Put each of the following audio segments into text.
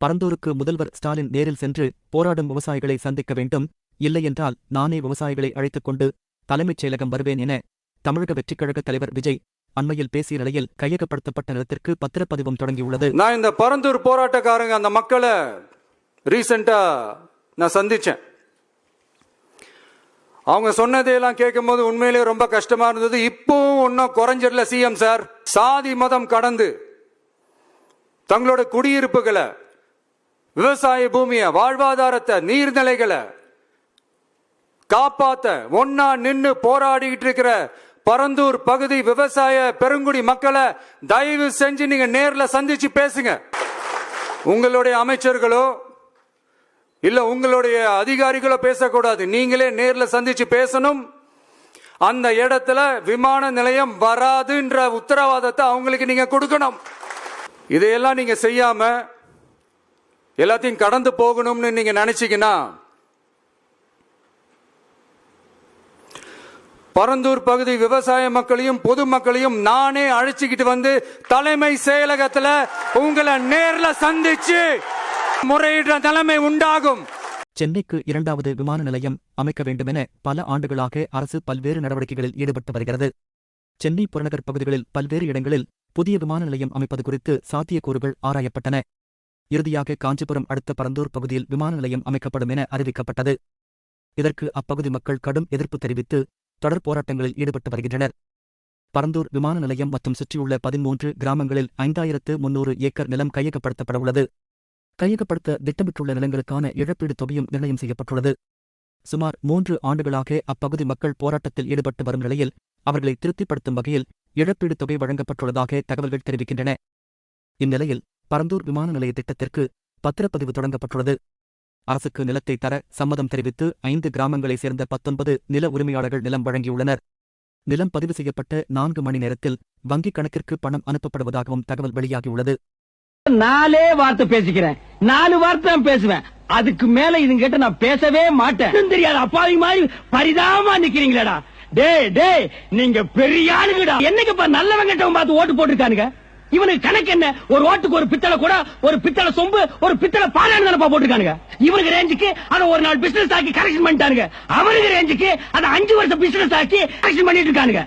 பரந்தூருக்கு முதல்வர் ஸ்டாலின் நேரில் சென்று போராடும் விவசாயிகளை சந்திக்க வேண்டும், இல்லையென்றால் நானே விவசாயிகளை அழைத்துக் கொண்டு தலைமைச் செயலகம் வருவேன் என தமிழக வெற்றிக்கழக தலைவர் விஜய் அண்மையில் பேசிய நிலையில் கையகப்படுத்தப்பட்ட நிலத்திற்கு பத்திரப்பதிவும் தொடங்கியுள்ளது. நான் இந்த பரந்தூர் போராட்டக்காரங்க அந்த மக்களை ரீசெண்டா நான் சந்திச்சேன். அவங்க சொன்னதையெல்லாம் கேட்கும் போது உண்மையிலே ரொம்ப கஷ்டமா இருந்தது. இப்பவும் ஒன்னும் குறைஞ்சிடல சிஎம் சார். சாதி மதம் கடந்து தங்களோட குடியிருப்புகளை, விவசாய பூமியை, வாழ்வாதாரத்தை, நீர்நிலைகளை காப்பாத்த ஒன்னா நின்னு போராடிட்டு இருக்கிற பரந்தூர் பகுதி விவசாய பெருங்குடி மக்களை தயவு செஞ்சு நீங்க நேர்ல சந்திச்சு பேசுங்க. உங்களுடைய அமைச்சர்களோ இல்ல உங்களுடைய அதிகாரிகளோ பேசக்கூடாது. நீங்களே நேர்ல சந்திச்சு பேசணும். அந்த இடத்துல விமான நிலையம் வராதுன்ற உத்தரவாதத்தை அவங்களுக்கு நீங்க கொடுக்கணும். இதையெல்லாம் நீங்க செய்யாம எல்லாத்தையும் கடந்து போகணும்னு நீங்க நினைச்சீங்கன்னா பரந்தூர் பகுதி விவசாய மக்களையும் பொதுமக்களையும் நானே அழைச்சிக்கிட்டு வந்து தலைமை செயலகத்துல உங்களை நேர்ல சந்திச்சு முறையிடுற நிலைமை உண்டாகும். சென்னைக்கு 2வது விமான நிலையம் அமைக்க வேண்டுமென பல ஆண்டுகளாக அரசு பல்வேறு நடவடிக்கைகளில் ஈடுபட்டு வருகிறது. சென்னை புறநகர் பகுதிகளில் பல்வேறு இடங்களில் புதிய விமான நிலையம் அமைப்பது குறித்து சாத்தியக்கூறுகள் ஆராயப்பட்டன. இறுதியாக காஞ்சிபுரம் அடுத்த பரந்தூர் பகுதியில் விமான நிலையம் அமைக்கப்படும் என அறிவிக்கப்பட்டது. இதற்கு அப்பகுதி மக்கள் கடும் எதிர்ப்பு தெரிவித்து தொடர் போராட்டங்களில் ஈடுபட்டு வருகின்றனர். பரந்தூர் விமான நிலையம் மற்றும் சுற்றியுள்ள 13 கிராமங்களில் 5300 ஏக்கர் நிலம் கையகப்படுத்தப்படவுள்ளது. கையகப்படுத்த திட்டமிட்டுள்ள நிலங்களுக்கான இழப்பீடு தொகையும் நிர்ணயம் செய்யப்பட்டுள்ளது. சுமார் 3 ஆண்டுகளாக அப்பகுதி மக்கள் போராட்டத்தில் ஈடுபட்டு வரும் நிலையில் அவர்களை திருப்திப்படுத்தும் வகையில் இழப்பீடு தொகை வழங்கப்பட்டுள்ளதாக தகவல்கள் தெரிவிக்கின்றன. இந்நிலையில் பரந்தூர் விமான நிலைய திட்டத்திற்கு பத்திரப்பதிவு தொடங்கப்பட்டுள்ளது. அரசுக்கு நிலத்தை தர சம்மதம் தெரிவித்து 5 கிராமங்களைச் சேர்ந்த 19 நில உரிமையாளர்கள் நிலம் வழங்கியுள்ளனர். நிலம் பதிவு செய்யப்பட்ட 4 மணி நேரத்தில் வங்கிக் கணக்கிற்கு பணம் அனுப்பப்படுவதாகவும் தகவல் வெளியாகியுள்ளது. 4 வார்த்தை பேசிக்கிறேன், 4 வார்த்தை பேசுவேன். அதுக்கு மேல இது கேட்ட நான் பேசவே மாட்டேன். தெரியாது அப்பாவி மாதிரி பரிதாபமா நிக்கிறீங்களா? டேய் நீங்க பெரிய ஆளுங்கடா. என்னைக்குப்பா நல்லவங்க பார்த்து ஓட்டு போட்டுருக்கானுங்க. இவனுக்கு கணக்கு என்ன? ஒரு ஓட்டுக்கு ஒரு பித்தளை கூட, ஒரு பித்தளை சொம்பு, ஒரு பித்தளை பாலான்னு தானப்பா போட்டுருக்கானுங்க. இவனுக்கு ரேஞ்சுக்கு அதை ஒரு நாள் பிசினஸ் ஆக்கி கரெக்ஷன் பண்ணிட்டானுங்க. அவனுக்கு ரேஞ்சுக்கு அதை 5 வருஷம் பிசினஸ் ஆக்கி கரெக்ஷன் பண்ணிட்டு இருக்கானுங்க.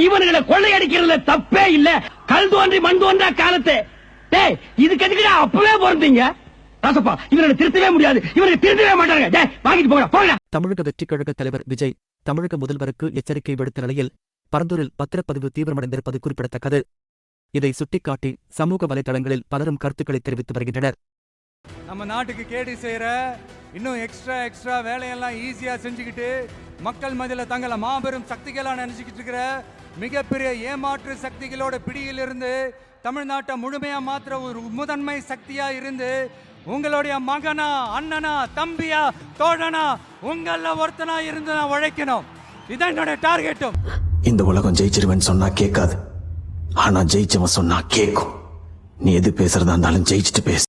இவனுங்களை கொள்ளையடிக்கிறதுல தப்பே இல்ல. கல் தோன்றி மண் தோன்றா காலத்தை டேய் இதுக்கு எதுக்குடா அப்பவே பிறந்தீங்க? ராசப்பா இவனை திருத்தவே முடியாது, இவனை திருத்தவே மாட்டாங்க. டேய் வாங்கிட்டு போங்க. தமிழக வெற்றிக்கழக தலைவர் விஜய் தமிழக முதல்வருக்கு எச்சரிக்கை விடுத்த நிலையில் பரந்தூரில் பத்திரப்பதிவு தீவிரமடைந்திருப்பது குறிப்பிடத்தக்கது. இதை சுட்டிக்காட்டி சமூக வலைதளங்களில் பலரும் கருத்துக்களை தெரிவித்து வருகின்றனர். நம்ம நாட்டுக்கு கேடு செய்யற இன்னும் எக்ஸ்ட்ரா வேலையெல்லாம் ஈஸியா செஞ்சுக்கிட்டு மக்கள் மத்தியில தங்களை மாபெரும் சக்திகளா நினைச்சுக்கிட்டு இருக்கிற மிகப்பெரிய ஏமாற்று சக்திகளோட பிடியிலிருந்து தமிழ்நாட்டை முழுமையா மாத்திர ஒரு முதன்மை சக்தியா இருந்து உங்களுடைய மகனா, அண்ணனா, தம்பியா, தோழனா, உங்கள ஒருத்தனா இருந்து நான் உழைக்கணும். இதான் என்னோட டார்கெட்டும். இந்த உலகம் ஜெயிச்சிருவேன்னு சொன்னா கேட்காது, ஆனா ஜெயிச்சவன் சொன்னா கேட்கும். நீ எது பேசுறதா இருந்தாலும் ஜெயிச்சுட்டு பேசு.